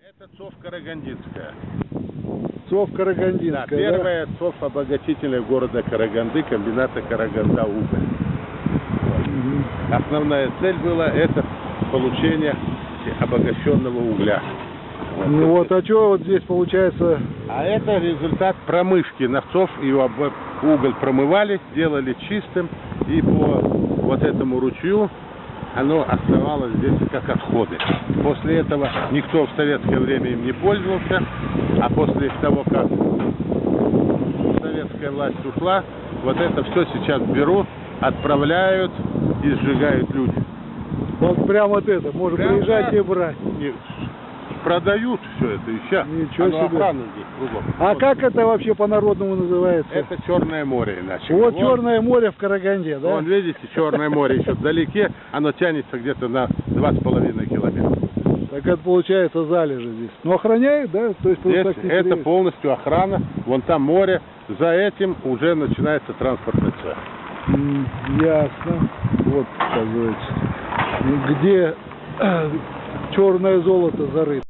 Это ЦОВ Карагандинская. ЦОВ Карагандинская, Да, первая ЦОВ обогатительная города Караганды, комбината Караганда-Уголь. Основная цель была это получение обогащенного угля. Ну вот, а что вот здесь получается? А это результат промывки на ЦОВ, его уголь промывали, сделали чистым, и по вот этому ручью оно оставалось здесь как отходы. После этого никто в советское время им не пользовался, а после того, как советская власть ушла, вот это все сейчас берут, отправляют и сжигают люди. Вот прям вот это, можно Прям, приезжать да. и брать. Продают все это и сейчас. Ничего Оно себе. охрана здесь кругом. А Вот. как это вообще по-народному называется? Это Черное море иначе. Вот Черное море в Караганде, да? Вон, видите, Черное море еще вдалеке, оно тянется где-то на 2,5 километра. Так это получается залежи здесь. Но охраняют, да? То есть просто Здесь так не это приедешь. полностью охрана, вон там море, за этим уже начинается транспортный цех. Ясно. Вот, оказывается, где черное золото зарыто.